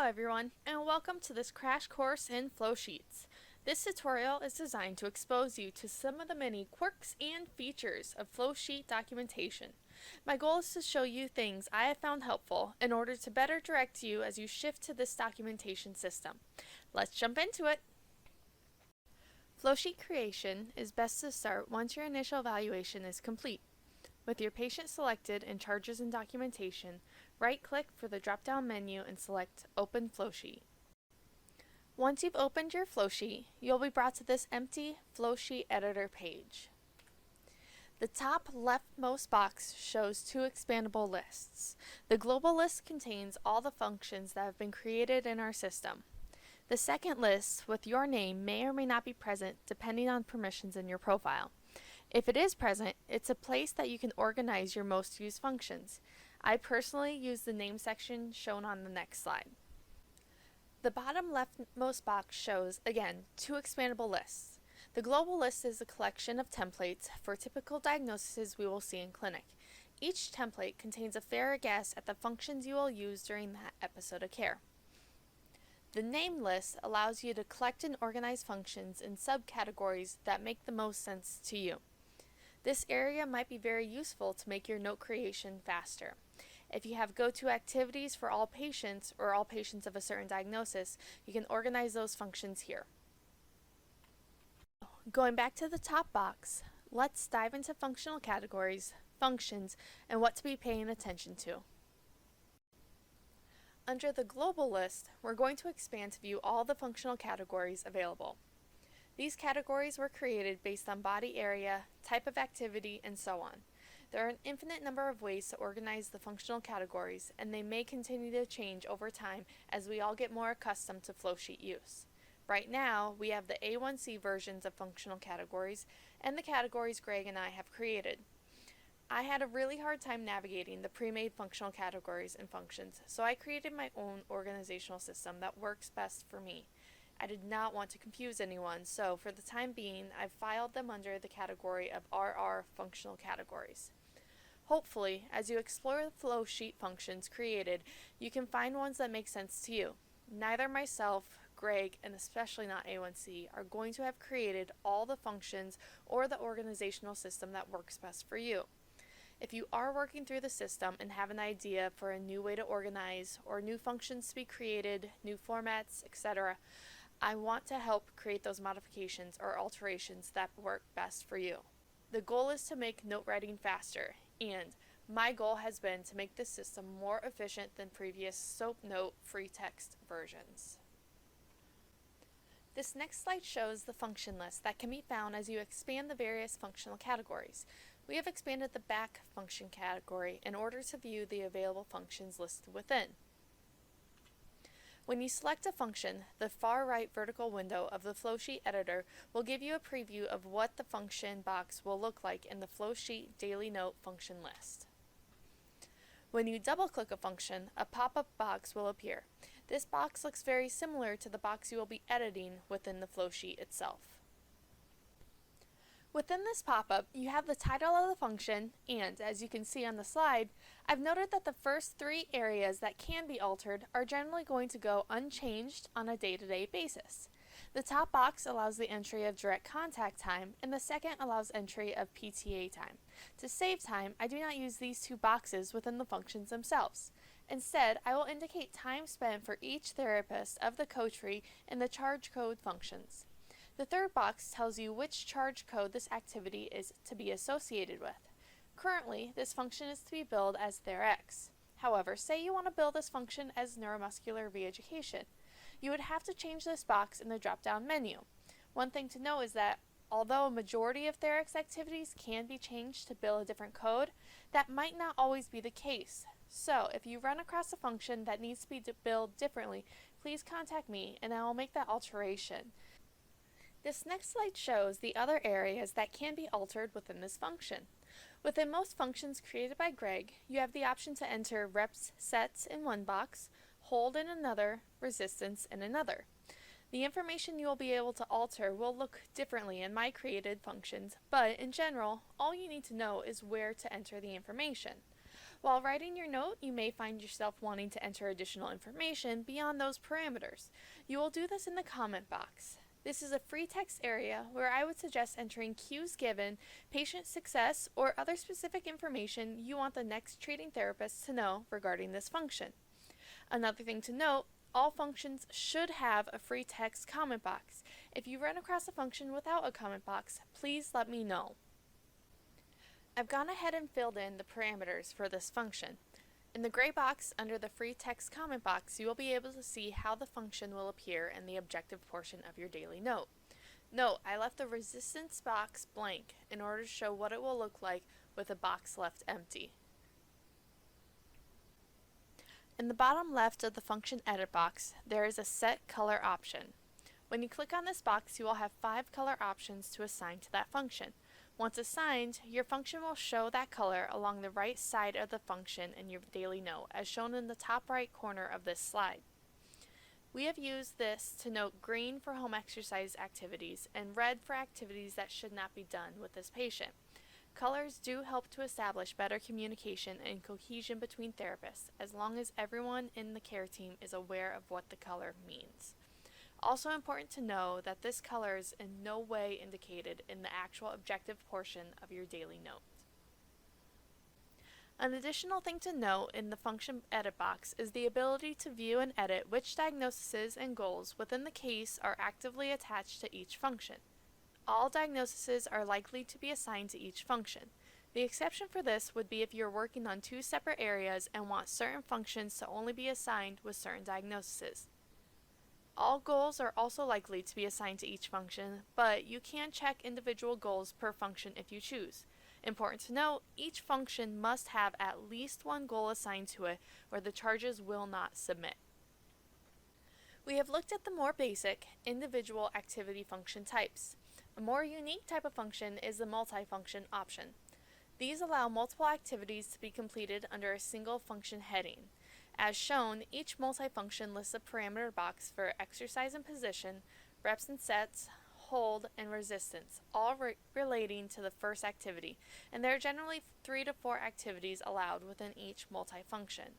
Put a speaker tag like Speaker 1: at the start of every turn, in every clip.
Speaker 1: Hello everyone, and welcome to this crash course in flowsheets. This tutorial is designed to expose you to some of the many quirks and features of flowsheet documentation. My goal is to show you things I have found helpful in order to better direct you as you shift to this documentation system. Let's jump into it! Flowsheet creation is best to start once your initial evaluation is complete. With your patient selected in Charges and Documentation, right-click for the drop-down menu and select Open Flowsheet. Once you've opened your flowsheet, you'll be brought to this empty Flowsheet Editor page. The top leftmost box shows two expandable lists. The global list contains all the functions that have been created in our system. The second list with your name may or may not be present depending on permissions in your profile. If it is present, it's a place that you can organize your most used functions. I personally use the name section shown on the next slide. The bottom leftmost box shows, again, two expandable lists. The global list is a collection of templates for typical diagnoses we will see in clinic. Each template contains a fair guess at the functions you will use during that episode of care. The name list allows you to collect and organize functions in subcategories that make the most sense to you. This area might be very useful to make your note creation faster. If you have go-to activities for all patients or all patients of a certain diagnosis, you can organize those functions here. Going back to the top box, let's dive into functional categories, functions, and what to be paying attention to. Under the global list, we're going to expand to view all the functional categories available. These categories were created based on body area, type of activity, and so on. There are an infinite number of ways to organize the functional categories, and they may continue to change over time as we all get more accustomed to flowsheet use. Right now, we have the A1C versions of functional categories and the categories Greg and I have created. I had a really hard time navigating the pre-made functional categories and functions, so I created my own organizational system that works best for me. I did not want to confuse anyone, so for the time being, I've filed them under the category of RR functional categories. Hopefully, as you explore the flowsheet functions created, you can find ones that make sense to you. Neither myself, Greg, and especially not A1C, are going to have created all the functions or the organizational system that works best for you. If you are working through the system and have an idea for a new way to organize or new functions to be created, new formats, etc., I want to help create those modifications or alterations that work best for you. The goal is to make note writing faster, and my goal has been to make this system more efficient than previous SoapNote free text versions. This next slide shows the function list that can be found as you expand the various functional categories. We have expanded the back function category in order to view the available functions listed within. When you select a function, the far right vertical window of the flowsheet editor will give you a preview of what the function box will look like in the flowsheet daily note function list. When you double-click a function, a pop-up box will appear. This box looks very similar to the box you will be editing within the flowsheet itself. Within this pop-up, you have the title of the function, and as you can see on the slide, I've noted that the first three areas that can be altered are generally going to go unchanged on a day-to-day basis. The top box allows the entry of direct contact time, and the second allows entry of PTA time. To save time, I do not use these two boxes within the functions themselves. Instead, I will indicate time spent for each therapist of the code tree in the charge code functions. The third box tells you which charge code this activity is to be associated with. Currently, this function is to be billed as TheraX. However, say you want to bill this function as neuromuscular re-education. You would have to change this box in the drop-down menu. One thing to know is that although a majority of TheraX activities can be changed to bill a different code, that might not always be the case. So, if you run across a function that needs to be billed differently, please contact me and I will make that alteration. This next slide shows the other areas that can be altered within this function. Within most functions created by Greg, you have the option to enter reps sets in one box, hold in another, resistance in another. The information you will be able to alter will look differently in my created functions, but in general, all you need to know is where to enter the information. While writing your note, you may find yourself wanting to enter additional information beyond those parameters. You will do this in the comment box. This is a free text area where I would suggest entering cues given, patient success, or other specific information you want the next treating therapist to know regarding this function. Another thing to note, all functions should have a free text comment box. If you run across a function without a comment box, please let me know. I've gone ahead and filled in the parameters for this function. In the gray box under the free text comment box, you will be able to see how the function will appear in the objective portion of your daily note. Note, I left the resistance box blank in order to show what it will look like with a box left empty. In the bottom left of the function edit box, there is a set color option. When you click on this box, you will have 5 color options to assign to that function. Once assigned, your function will show that color along the right side of the function in your daily note, as shown in the top right corner of this slide. We have used this to note green for home exercise activities and red for activities that should not be done with this patient. Colors do help to establish better communication and cohesion between therapists, as long as everyone in the care team is aware of what the color means. Also important to know that this color is in no way indicated in the actual objective portion of your daily note. An additional thing to note in the function edit box is the ability to view and edit which diagnoses and goals within the case are actively attached to each function. All diagnoses are likely to be assigned to each function. The exception for this would be if you're working on 2 separate areas and want certain functions to only be assigned with certain diagnoses. All goals are also likely to be assigned to each function, but you can check individual goals per function if you choose. Important to note, each function must have at least 1 goal assigned to it, or the charges will not submit. We have looked at the more basic, individual activity function types. A more unique type of function is the multifunction option. These allow multiple activities to be completed under a single function heading. As shown, each multifunction lists a parameter box for exercise and position, reps and sets, hold, and resistance, all relating to the first activity, and there are generally 3 to 4 activities allowed within each multifunction.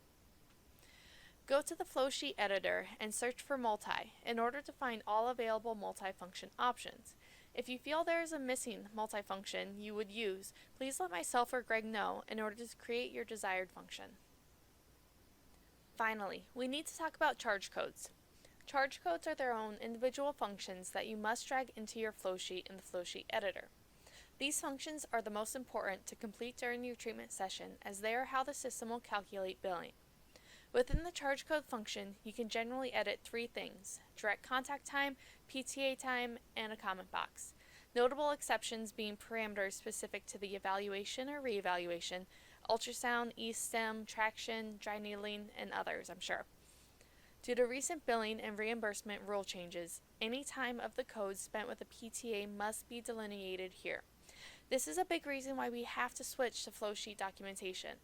Speaker 1: Go to the flowsheet editor and search for multi in order to find all available multifunction options. If you feel there is a missing multifunction you would use, please let myself or Greg know in order to create your desired function. Finally, we need to talk about charge codes. Charge codes are their own individual functions that you must drag into your flowsheet in the flowsheet editor. These functions are the most important to complete during your treatment session, as they are how the system will calculate billing. Within the charge code function, you can generally edit 3 things: direct contact time, PTA time, and a comment box. Notable exceptions being parameters specific to the evaluation or reevaluation, ultrasound, e-stim, traction, dry needling, and others, I'm sure. Due to recent billing and reimbursement rule changes, any time of the code spent with a PTA must be delineated here. This is a big reason why we have to switch to flowsheet documentation.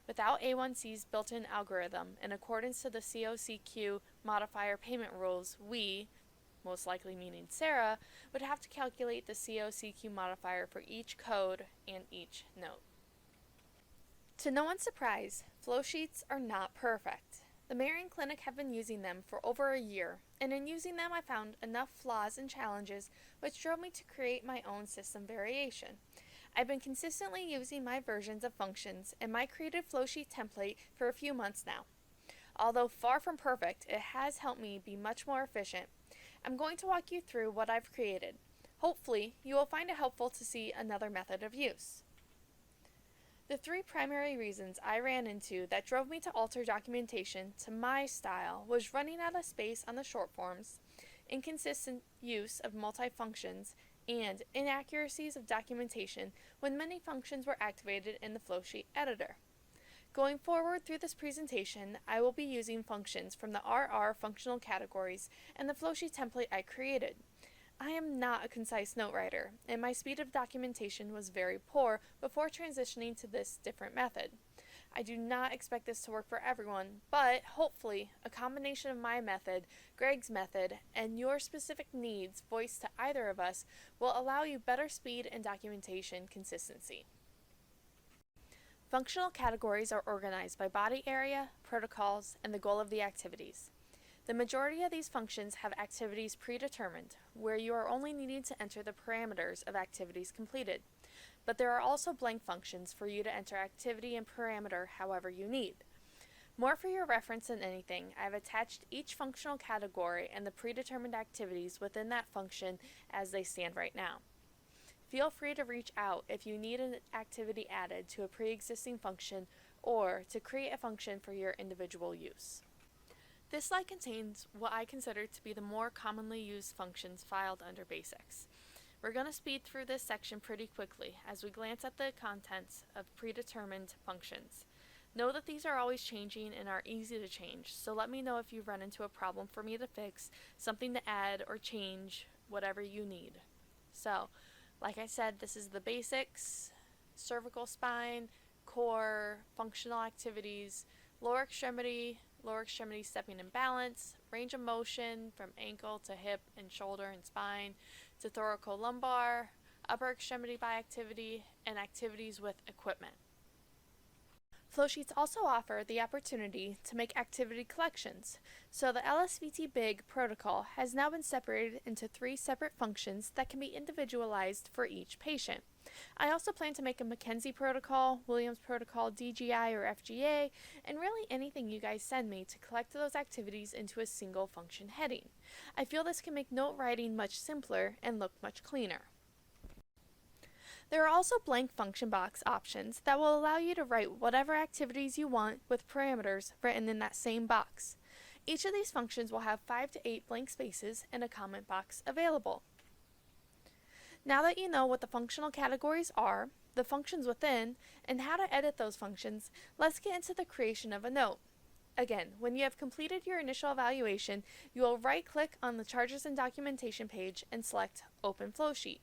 Speaker 1: Without A1C's built-in algorithm, in accordance to the COCQ modifier payment rules, we, most likely meaning Sarah, would have to calculate the COCQ modifier for each code and each note. To no one's surprise, flowsheets are not perfect. The Marion Clinic have been using them for over a year, and in using them I found enough flaws and challenges which drove me to create my own system variation. I've been consistently using my versions of functions and my created flowsheet template for a few months now. Although far from perfect, it has helped me be much more efficient. I'm going to walk you through what I've created. Hopefully, you will find it helpful to see another method of use. The 3 primary reasons I ran into that drove me to alter documentation to my style was running out of space on the short forms, inconsistent use of multifunctions, and inaccuracies of documentation when many functions were activated in the flowsheet editor. Going forward through this presentation, I will be using functions from the RR functional categories and the flowsheet template I created. I am not a concise note writer, and my speed of documentation was very poor before transitioning to this different method. I do not expect this to work for everyone, but hopefully a combination of my method, Greg's method, and your specific needs voiced to either of us will allow you better speed and documentation consistency. Functional categories are organized by body area, protocols, and the goal of the activities. The majority of these functions have activities predetermined, where you are only needing to enter the parameters of activities completed. But there are also blank functions for you to enter activity and parameter however you need. More for your reference than anything, I have attached each functional category and the predetermined activities within that function as they stand right now. Feel free to reach out if you need an activity added to a pre-existing function or to create a function for your individual use. This slide contains what I consider to be the more commonly used functions filed under Basics. We're going to speed through this section pretty quickly as we glance at the contents of predetermined functions. Know that these are always changing and are easy to change, so let me know if you run into a problem for me to fix, something to add or change, whatever you need. So, like I said, this is the basics, cervical spine, core, functional activities, lower extremity stepping and balance, range of motion from ankle to hip and shoulder and spine, to thoracolumbar, upper extremity by activity, and activities with equipment. Flowsheets also offer the opportunity to make activity collections, so the LSVT BIG protocol has now been separated into 3 separate functions that can be individualized for each patient. I also plan to make a McKenzie protocol, Williams protocol, DGI or FGA, and really anything you guys send me to collect those activities into a single function heading. I feel this can make note writing much simpler and look much cleaner. There are also blank function box options that will allow you to write whatever activities you want with parameters written in that same box. Each of these functions will have 5 to 8 blank spaces and a comment box available. Now that you know what the functional categories are, the functions within, and how to edit those functions, let's get into the creation of a note. Again, when you have completed your initial evaluation, you will right-click on the Charges and Documentation page and select Open Flowsheet.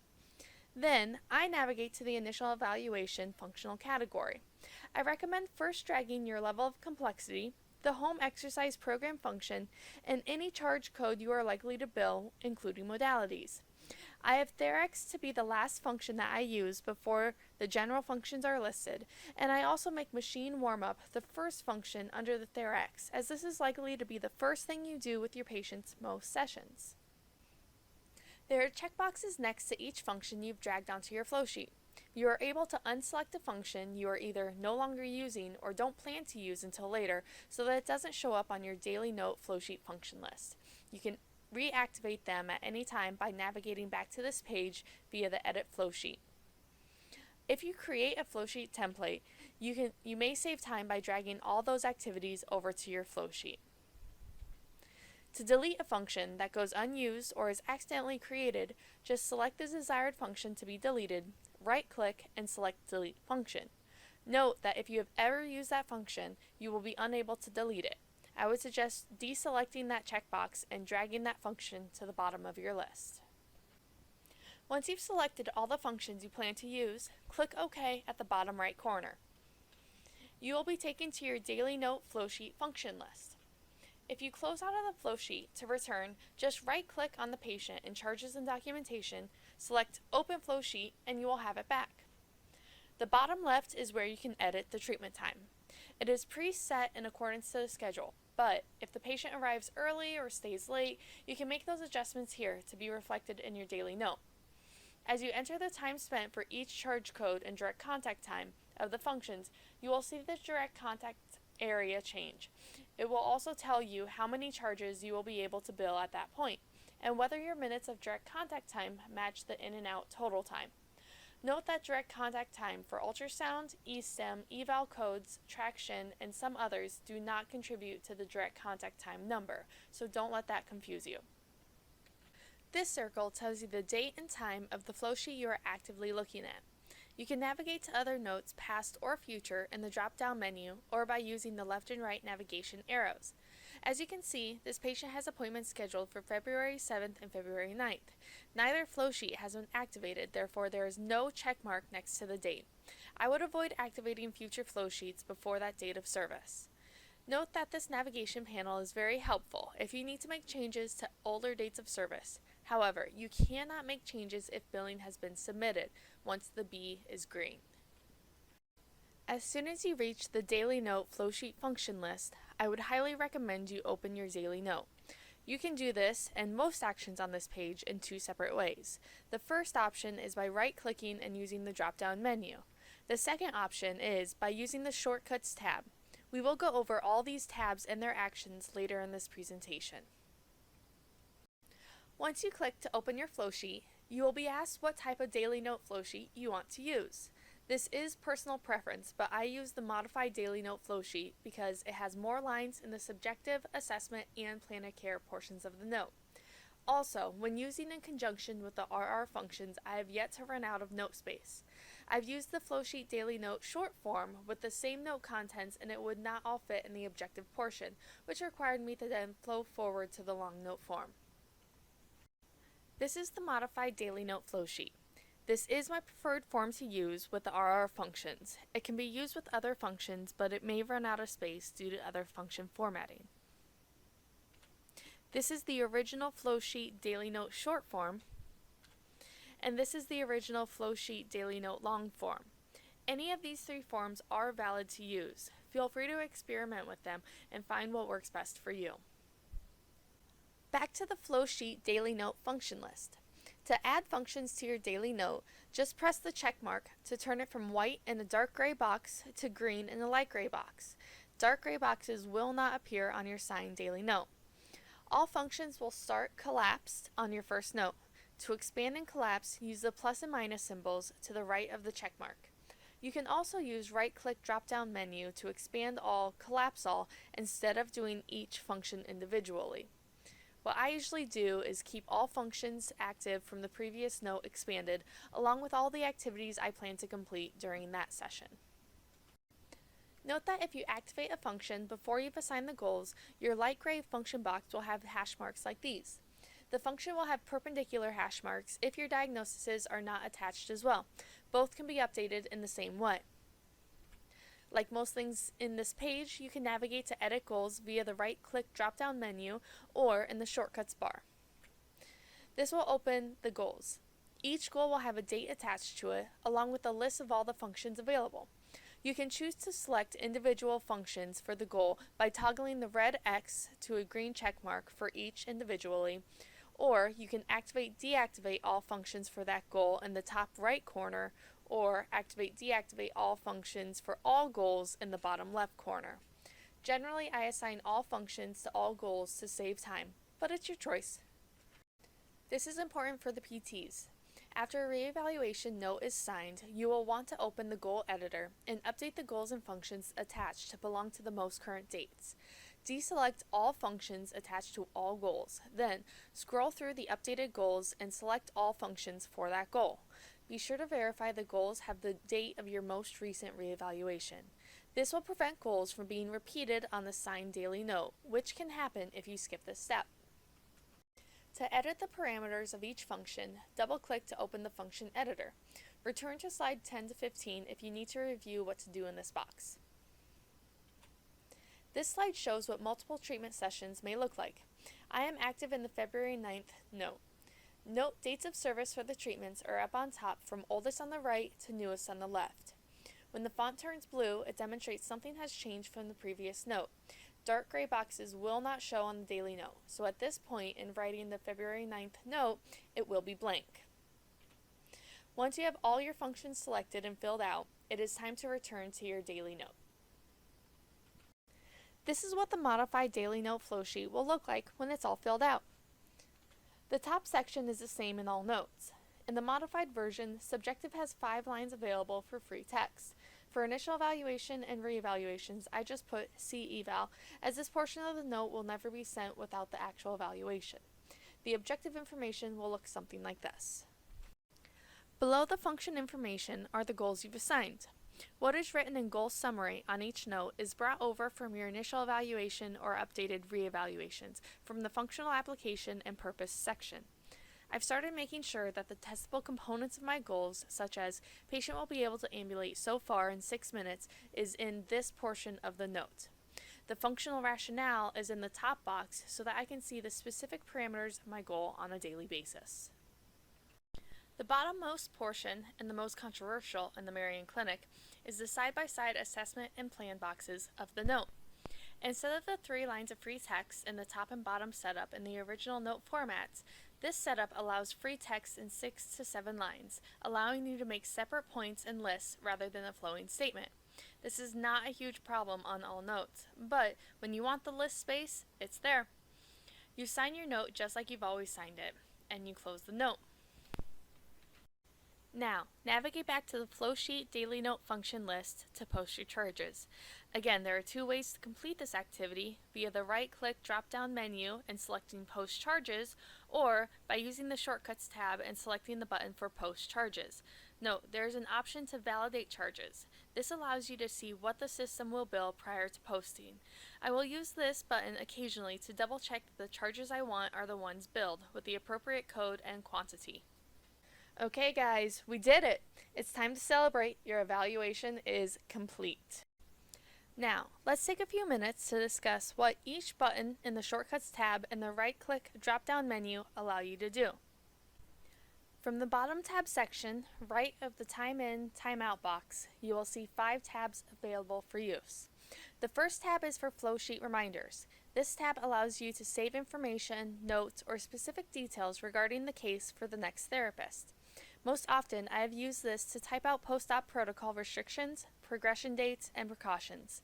Speaker 1: Then, I navigate to the initial evaluation functional category. I recommend first dragging your level of complexity, the home exercise program function, and any charge code you are likely to bill, including modalities. I have Therex to be the last function that I use before the general functions are listed, and I also make machine warm-up the first function under the Therex, as this is likely to be the first thing you do with your patients most sessions. There are checkboxes next to each function you've dragged onto your flowsheet. You are able to unselect a function you are either no longer using or don't plan to use until later so that it doesn't show up on your daily note flowsheet function list. You can reactivate them at any time by navigating back to this page via the Edit Flowsheet. If you create a flowsheet template, you may save time by dragging all those activities over to your flowsheet. To delete a function that goes unused or is accidentally created, just select the desired function to be deleted, right-click, and select Delete Function. Note that if you have ever used that function, you will be unable to delete it. I would suggest deselecting that checkbox and dragging that function to the bottom of your list. Once you've selected all the functions you plan to use, click OK at the bottom right corner. You will be taken to your daily note flowsheet function list. If you close out of the flowsheet to return, just right-click on the patient in Charges and Documentation, select Open Flowsheet, and you will have it back. The bottom left is where you can edit the treatment time. It is preset in accordance to the schedule, but if the patient arrives early or stays late, you can make those adjustments here to be reflected in your daily note. As you enter the time spent for each charge code and direct contact time of the functions, you will see the direct contact area change. It will also tell you how many charges you will be able to bill at that point, and whether your minutes of direct contact time match the in and out total time. Note that direct contact time for ultrasound, E-stem, eval codes, traction, and some others do not contribute to the direct contact time number, so don't let that confuse you. This circle tells you the date and time of the flowsheet you are actively looking at. You can navigate to other notes, past or future, in the drop-down menu or by using the left and right navigation arrows. As you can see, this patient has appointments scheduled for February 7th and February 9th. Neither flowsheet has been activated, therefore there is no check mark next to the date. I would avoid activating future flowsheets before that date of service. Note that this navigation panel is very helpful if you need to make changes to older dates of service. However, you cannot make changes if billing has been submitted once the B is green. As soon as you reach the Daily Note flowsheet function list, I would highly recommend you open your Daily Note. You can do this and most actions on this page in two separate ways. The first option is by right-clicking and using the drop-down menu. The second option is by using the Shortcuts tab. We will go over all these tabs and their actions later in this presentation. Once you click to open your flowsheet, you will be asked what type of Daily Note flowsheet you want to use. This is personal preference, but I use the modified Daily Note flowsheet because it has more lines in the subjective, assessment, and plan of care portions of the note. Also, when using in conjunction with the RR functions, I have yet to run out of note space. I've used the flowsheet Daily Note short form with the same note contents, and it would not all fit in the objective portion, which required me to then flow forward to the long note form. This is the modified Daily Note flowsheet. This is my preferred form to use with the RR functions. It can be used with other functions, but it may run out of space due to other function formatting. This is the original flowsheet Daily Note short form, and this is the original flowsheet Daily Note long form. Any of these three forms are valid to use. Feel free to experiment with them and find what works best for you. Back to the flowsheet Daily Note function list. To add functions to your Daily Note, just press the check mark to turn it from white in a dark gray box to green in a light gray box. Dark gray boxes will not appear on your signed Daily Note. All functions will start collapsed on your first note. To expand and collapse, use the plus and minus symbols to the right of the check mark. You can also use right-click drop-down menu to expand all, collapse all, instead of doing each function individually. What I usually do is keep all functions active from the previous note expanded, along with all the activities I plan to complete during that session. Note that if you activate a function before you've assigned the goals, your light gray function box will have hash marks like these. The function will have perpendicular hash marks if your diagnoses are not attached as well. Both can be updated in the same way. Like most things in this page, you can navigate to edit goals via the right-click drop-down menu or in the shortcuts bar. This will open the goals. Each goal will have a date attached to it, along with a list of all the functions available. You can choose to select individual functions for the goal by toggling the red X to a green check mark for each individually, or you can deactivate all functions for that goal in the top right corner, or deactivate all functions for all goals in the bottom left corner. Generally, I assign all functions to all goals to save time, but it's your choice. This is important for the PTs. After a reevaluation note is signed, you will want to open the goal editor and update the goals and functions attached to belong to the most current dates. Deselect all functions attached to all goals. Then, scroll through the updated goals and select all functions for that goal. Be sure to verify the goals have the date of your most recent reevaluation. This will prevent goals from being repeated on the signed Daily Note, which can happen if you skip this step. To edit the parameters of each function, double-click to open the function editor. Return to slide 10 to 15 if you need to review what to do in this box. This slide shows what multiple treatment sessions may look like. I am active in the February 9th note. Note dates of service for the treatments are up on top from oldest on the right to newest on the left. When the font turns blue, it demonstrates something has changed from the previous note. Dark gray boxes will not show on the Daily Note, so at this point in writing the February 9th note, it will be blank. Once you have all your functions selected and filled out, it is time to return to your Daily Note. This is what the modified Daily Note flowsheet will look like when it's all filled out. The top section is the same in all notes. In the modified version, Subjective has 5 lines available for free text. For initial evaluation and reevaluations, I just put C-eval, as this portion of the note will never be sent without the actual evaluation. The objective information will look something like this. Below the function information are the goals you've assigned. What is written in goal summary on each note is brought over from your initial evaluation or updated reevaluations from the functional application and purpose section. I've started making sure that the testable components of my goals, such as patient will be able to ambulate so far in 6 minutes, is in this portion of the note. The functional rationale is in the top box so that I can see the specific parameters of my goal on a daily basis. The bottommost portion, and the most controversial in the Marion Clinic, is the side-by-side assessment and plan boxes of the note. Instead of the 3 lines of free text in the top and bottom setup in the original note formats, this setup allows free text in 6 to 7 lines, allowing you to make separate points and lists rather than a flowing statement. This is not a huge problem on all notes, but when you want the list space, it's there. You sign your note just like you've always signed it, and you close the note. Now, navigate back to the Flowsheet Daily Note function list to post your charges. Again, there are 2 ways to complete this activity, via the right-click drop-down menu and selecting Post Charges, or by using the Shortcuts tab and selecting the button for Post Charges. Note, there is an option to validate charges. This allows you to see what the system will bill prior to posting. I will use this button occasionally to double-check that the charges I want are the ones billed, with the appropriate code and quantity. Okay guys, we did it! It's time to celebrate. Your evaluation is complete. Now, let's take a few minutes to discuss what each button in the Shortcuts tab and the right-click drop-down menu allow you to do. From the bottom tab section, right of the Time In, Time Out box, you will see 5 tabs available for use. The first tab is for Flowsheet Reminders. This tab allows you to save information, notes, or specific details regarding the case for the next therapist. Most often, I have used this to type out post-op protocol restrictions, progression dates, and precautions.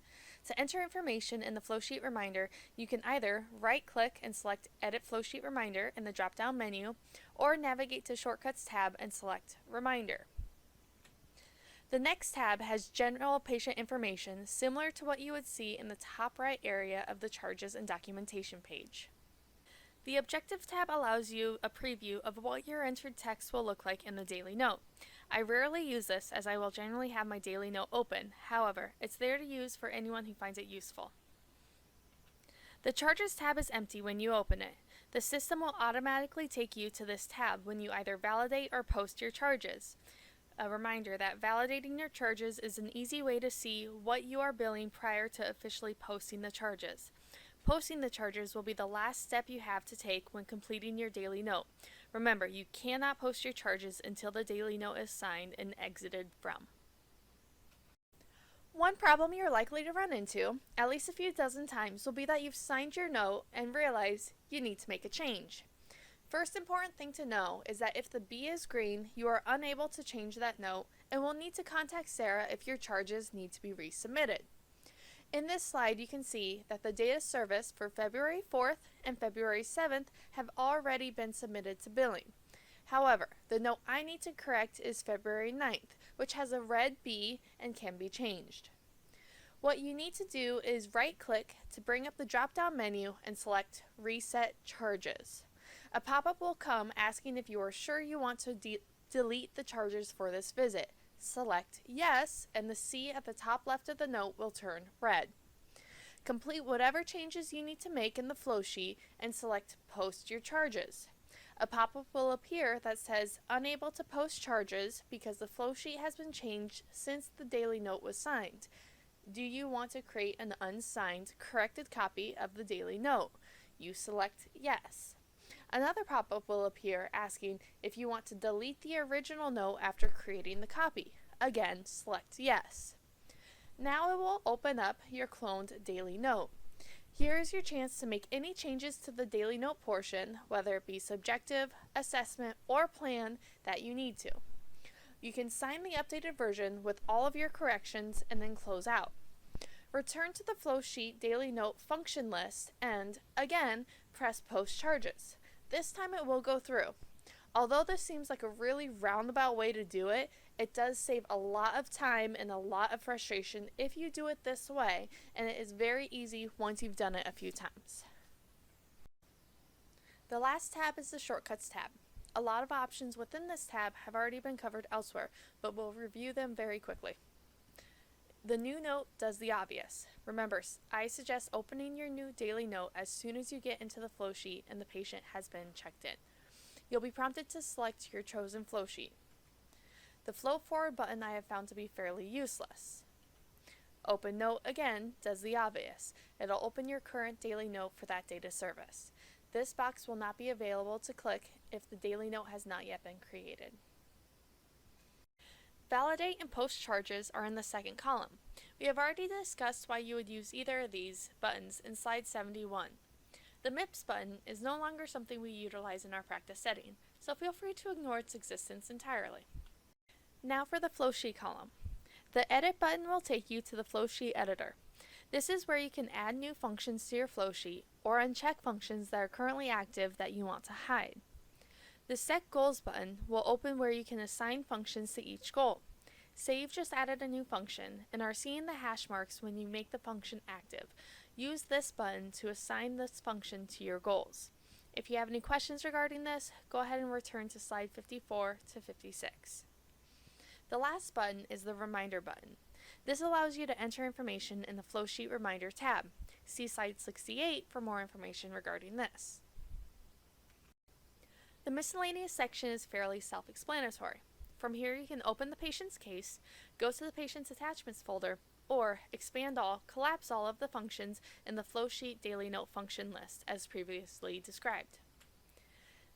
Speaker 1: To enter information in the Flowsheet Reminder, you can either right-click and select Edit Flowsheet Reminder in the drop-down menu, or navigate to Shortcuts tab and select Reminder. The next tab has general patient information, similar to what you would see in the top right area of the Charges and Documentation page. The Objective tab allows you a preview of what your entered text will look like in the daily note. I rarely use this as I will generally have my daily note open. However, it's there to use for anyone who finds it useful. The Charges tab is empty when you open it. The system will automatically take you to this tab when you either validate or post your charges. A reminder that validating your charges is an easy way to see what you are billing prior to officially posting the charges. Posting the charges will be the last step you have to take when completing your daily note. Remember, you cannot post your charges until the daily note is signed and exited from. One problem you're likely to run into, at least a few dozen times, will be that you've signed your note and realize you need to make a change. First important thing to know is that if the B is green, you are unable to change that note and will need to contact Sarah if your charges need to be resubmitted. In this slide, you can see that the data service for February 4th and February 7th have already been submitted to billing. However, the note I need to correct is February 9th, which has a red B and can be changed. What you need to do is right-click to bring up the drop-down menu and select Reset Charges. A pop-up will come asking if you are sure you want to delete the charges for this visit. Select Yes, and the C at the top left of the note will turn red. Complete whatever changes you need to make in the flow sheet and select Post Your Charges. A pop-up will appear that says Unable to post charges because the flow sheet has been changed since the daily note was signed. Do you want to create an unsigned, corrected copy of the daily note? You select Yes. Another pop-up will appear asking if you want to delete the original note after creating the copy. Again, select Yes. Now it will open up your cloned daily note. Here is your chance to make any changes to the daily note portion, whether it be subjective, assessment, or plan, that you need to. You can sign the updated version with all of your corrections and then close out. Return to the Flowsheet daily note function list and, again, press Post Charges. This time it will go through. Although this seems like a really roundabout way to do it, it does save a lot of time and a lot of frustration if you do it this way, and it is very easy once you've done it a few times. The last tab is the Shortcuts tab. A lot of options within this tab have already been covered elsewhere, but we'll review them very quickly. The new note does the obvious. Remember, I suggest opening your new daily note as soon as you get into the flow sheet and the patient has been checked in. You'll be prompted to select your chosen flow sheet. The Flow Forward button I have found to be fairly useless. Open Note again does the obvious. It'll open your current daily note for that data service. This box will not be available to click if the daily note has not yet been created. Validate and post charges are in the second column. We have already discussed why you would use either of these buttons in slide 71. The MIPS button is no longer something we utilize in our practice setting, so feel free to ignore its existence entirely. Now for the flowsheet column. The Edit button will take you to the flowsheet editor. This is where you can add new functions to your flowsheet or uncheck functions that are currently active that you want to hide. The Set Goals button will open where you can assign functions to each goal. Say you've just added a new function and are seeing the hash marks when you make the function active. Use this button to assign this function to your goals. If you have any questions regarding this, go ahead and return to slide 54 to 56. The last button is the Reminder button. This allows you to enter information in the Flowsheet Reminder tab. See slide 68 for more information regarding this. The miscellaneous section is fairly self-explanatory. From here you can open the patient's case, go to the patient's attachments folder, or expand all, collapse all of the functions in the Flowsheet Daily Note function list as previously described.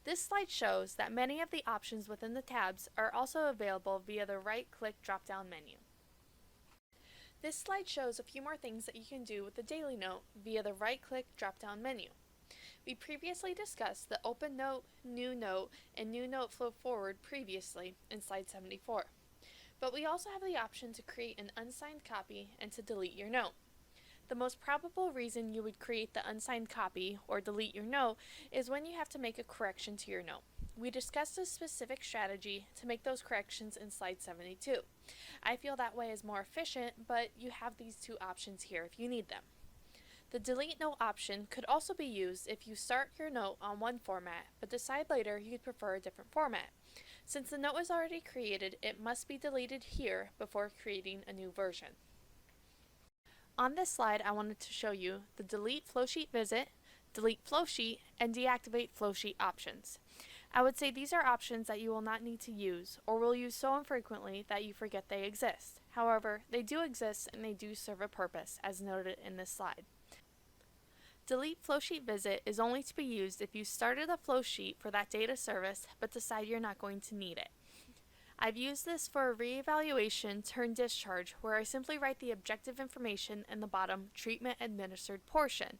Speaker 1: This slide shows that many of the options within the tabs are also available via the right-click drop-down menu. This slide shows a few more things that you can do with the Daily Note via the right-click drop-down menu. We previously discussed the Open Note, New Note, and New Note Flow Forward previously in slide 74. But we also have the option to create an unsigned copy and to delete your note. The most probable reason you would create the unsigned copy or delete your note is when you have to make a correction to your note. We discussed a specific strategy to make those corrections in slide 72. I feel that way is more efficient, but you have these two options here if you need them. The delete note option could also be used if you start your note on one format, but decide later you'd prefer a different format. Since the note is already created, it must be deleted here before creating a new version. On this slide, I wanted to show you the Delete Flowsheet Visit, Delete Flowsheet, and Deactivate Flowsheet options. I would say these are options that you will not need to use, or will use so infrequently that you forget they exist. However, they do exist and they do serve a purpose, as noted in this slide. Delete Flowsheet Visit is only to be used if you started a flowsheet for that data service but decide you're not going to need it. I've used this for a reevaluation turn discharge where I simply write the objective information in the bottom treatment administered portion.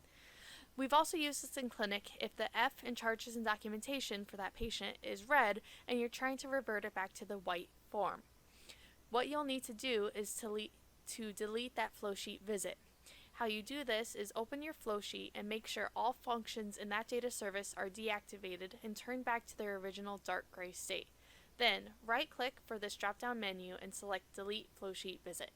Speaker 1: We've also used this in clinic if the F in charges and documentation for that patient is red and you're trying to revert it back to the white form. What you'll need to do is to delete that flowsheet visit. How you do this is open your flowsheet and make sure all functions in that data service are deactivated and turned back to their original dark gray state. Then, right-click for this drop-down menu and select Delete Flowsheet Visit.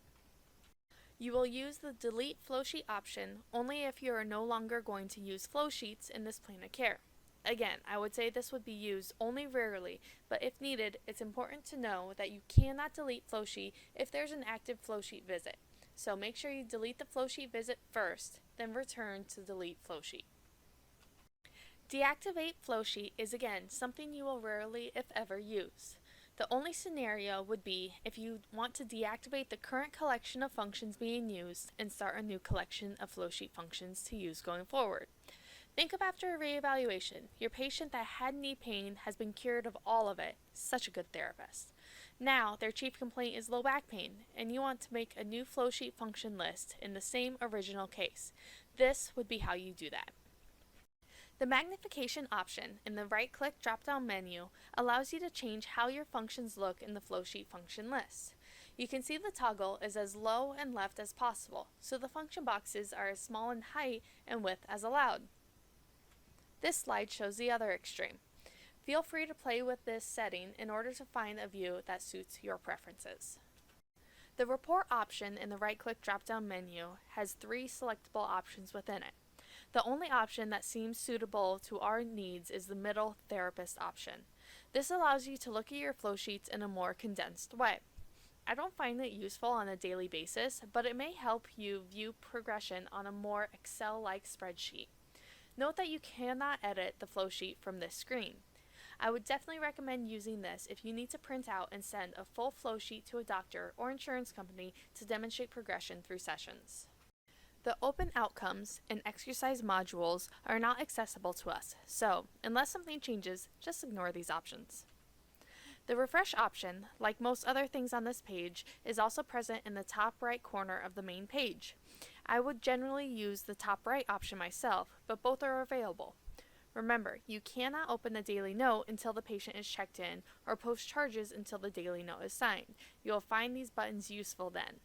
Speaker 1: You will use the Delete Flowsheet option only if you are no longer going to use flowsheets in this plan of care. Again, I would say this would be used only rarely, but if needed, it's important to know that you cannot delete flowsheet if there's an active flowsheet visit. So make sure you delete the flowsheet visit first, then return to Delete Flowsheet. Deactivate Flowsheet is again something you will rarely, if ever, use. The only scenario would be if you want to deactivate the current collection of functions being used and start a new collection of flowsheet functions to use going forward. Think of after a reevaluation, your patient that had knee pain has been cured of all of it. Such a good therapist. Now, their chief complaint is low back pain, and you want to make a new flowsheet function list in the same original case. This would be how you do that. The magnification option in the right-click drop-down menu allows you to change how your functions look in the flowsheet function list. You can see the toggle is as low and left as possible, so the function boxes are as small in height and width as allowed. This slide shows the other extreme. Feel free to play with this setting in order to find a view that suits your preferences. The Report option in the right-click drop-down menu has 3 selectable options within it. The only option that seems suitable to our needs is the middle Therapist option. This allows you to look at your flowsheets in a more condensed way. I don't find it useful on a daily basis, but it may help you view progression on a more Excel-like spreadsheet. Note that you cannot edit the flowsheet from this screen. I would definitely recommend using this if you need to print out and send a full flowsheet to a doctor or insurance company to demonstrate progression through sessions. The open outcomes and exercise modules are not accessible to us, so unless something changes, just ignore these options. The refresh option, like most other things on this page, is also present in the top right corner of the main page. I would generally use the top right option myself, but both are available. Remember, you cannot open the daily note until the patient is checked in or post charges until the daily note is signed. You will find these buttons useful then.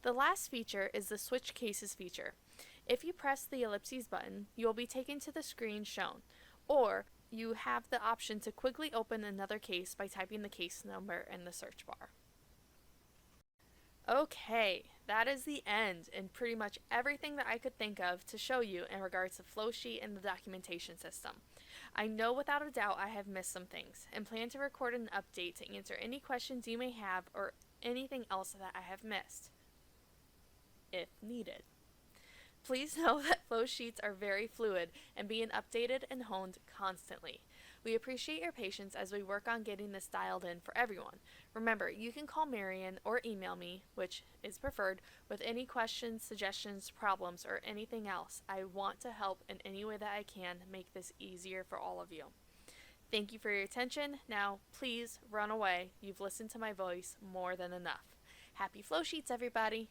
Speaker 1: The last feature is the Switch Cases feature. If you press the ellipses button, you will be taken to the screen shown, or you have the option to quickly open another case by typing the case number in the search bar. Okay, that is the end and pretty much everything that I could think of to show you in regards to Flowsheet and the documentation system. I know without a doubt I have missed some things and plan to record an update to answer any questions you may have or anything else that I have missed, if needed. Please know that flow sheets are very fluid and being updated and honed constantly. We appreciate your patience as we work on getting this dialed in for everyone. Remember, you can call Marian or email me, which is preferred, with any questions, suggestions, problems, or anything else. I want to help in any way that I can make this easier for all of you. Thank you for your attention. Now, please run away. You've listened to my voice more than enough. Happy flow sheets, everybody!